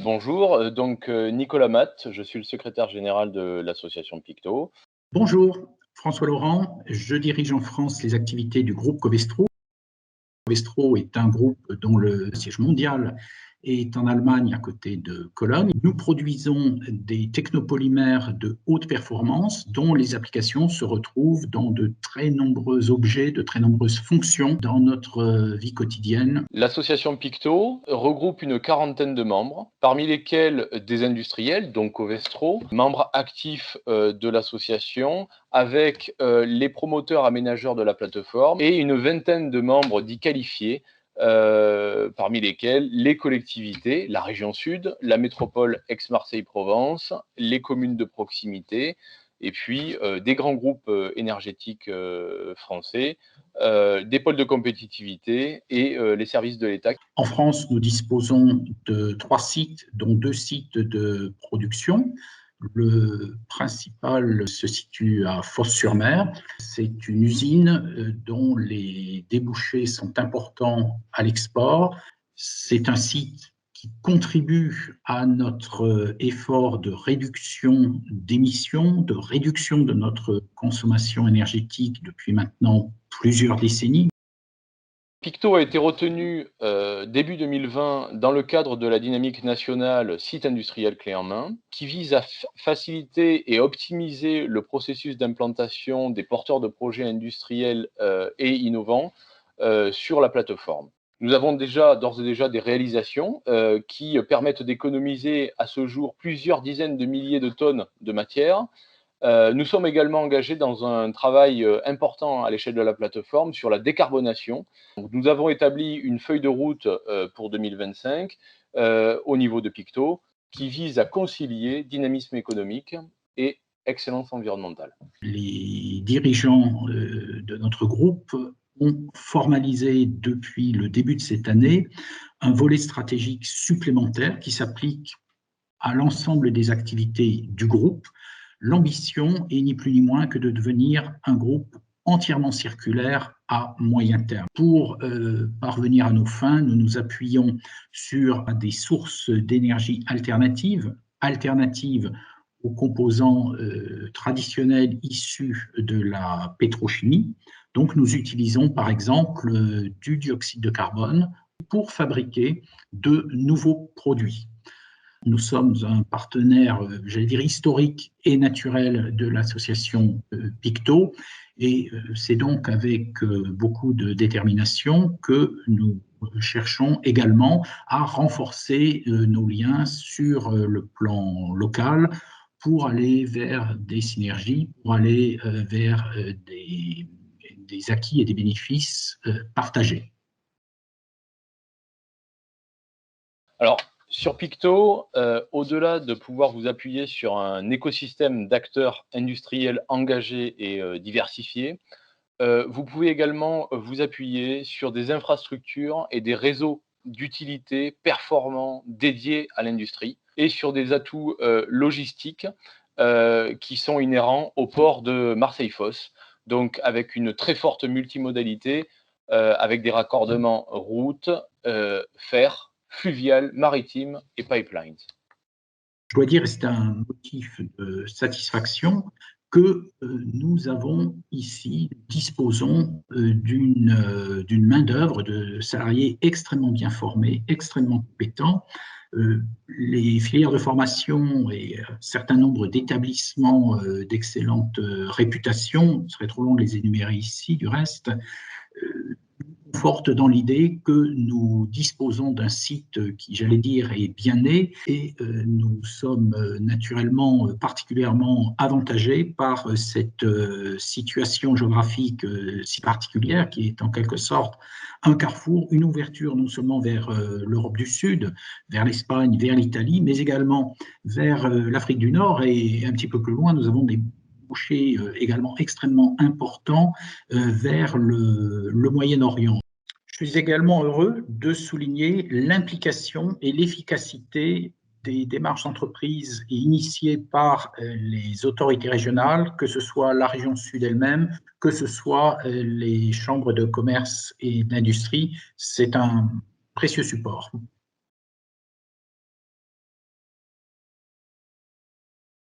Bonjour, Nicolas Matte, je suis le secrétaire général de l'association Picto. Bonjour, François Laurent, je dirige en France les activités du groupe Covestro. Covestro est un groupe dont le siège mondial est en Allemagne, à côté de Cologne. Nous produisons des technopolymères de haute performance dont les applications se retrouvent dans de très nombreux objets, de très nombreuses fonctions dans notre vie quotidienne. L'association Picto regroupe une quarantaine de membres, parmi lesquels des industriels, donc Covestro, membres actifs de l'association, avec les promoteurs aménageurs de la plateforme et une vingtaine de membres dits qualifiés, parmi lesquels les collectivités, la région Sud, la métropole Aix-Marseille-Provence, les communes de proximité, et puis des grands groupes énergétiques français, des pôles de compétitivité et les services de l'État. En France, nous disposons de 3 sites, dont 2 sites de production. Le principal se situe à Fos-sur-Mer. C'est une usine dont les débouchés sont importants à l'export. C'est un site qui contribue à notre effort de réduction d'émissions, de réduction de notre consommation énergétique depuis maintenant plusieurs décennies. Picto a été retenu début 2020 dans le cadre de la dynamique nationale site industriel clé en main, qui vise à faciliter et optimiser le processus d'implantation des porteurs de projets industriels et innovants sur la plateforme. Nous avons d'ores et déjà des réalisations qui permettent d'économiser à ce jour plusieurs dizaines de milliers de tonnes de matière. Nous sommes également engagés dans un travail important à l'échelle de la plateforme sur la décarbonation. Donc, nous avons établi une feuille de route pour 2025 au niveau de Picto qui vise à concilier dynamisme économique et excellence environnementale. Les dirigeants de notre groupe ont formalisé depuis le début de cette année un volet stratégique supplémentaire qui s'applique à l'ensemble des activités du groupe. L'ambition est ni plus ni moins que de devenir un groupe entièrement circulaire à moyen terme. Pour parvenir à nos fins, nous nous appuyons sur des sources d'énergie alternatives aux composants traditionnels issus de la pétrochimie. Donc nous utilisons par exemple du dioxyde de carbone pour fabriquer de nouveaux produits. Nous sommes un partenaire, j'allais dire, historique et naturel de l'association Picto, et c'est donc avec beaucoup de détermination que nous cherchons également à renforcer nos liens sur le plan local pour aller vers des synergies, pour aller vers des acquis et des bénéfices partagés. Alors, sur Picto, au-delà de pouvoir vous appuyer sur un écosystème d'acteurs industriels engagés et diversifiés, vous pouvez également vous appuyer sur des infrastructures et des réseaux d'utilité performants dédiés à l'industrie et sur des atouts logistiques qui sont inhérents au port de Marseille-Fos, donc avec une très forte multimodalité, avec des raccordements route, fer, fluvial, maritime et pipelines. Je dois dire, et c'est un motif de satisfaction, que nous disposons d'une main-d'œuvre de salariés extrêmement bien formés, extrêmement compétents. Les filières de formation et un certain nombre d'établissements d'excellente réputation, ce serait trop long de les énumérer ici, du reste, forte dans l'idée que nous disposons d'un site qui, j'allais dire, est bien né, et nous sommes naturellement particulièrement avantagés par cette situation géographique si particulière qui est en quelque sorte un carrefour, une ouverture non seulement vers l'Europe du Sud, vers l'Espagne, vers l'Italie, mais également vers l'Afrique du Nord, et un petit peu plus loin, nous avons des débouchés également extrêmement importants vers le Moyen-Orient. Je suis également heureux de souligner l'implication et l'efficacité des démarches d'entreprise initiées par les autorités régionales, que ce soit la région Sud elle-même, que ce soit les chambres de commerce et d'industrie. C'est un précieux support.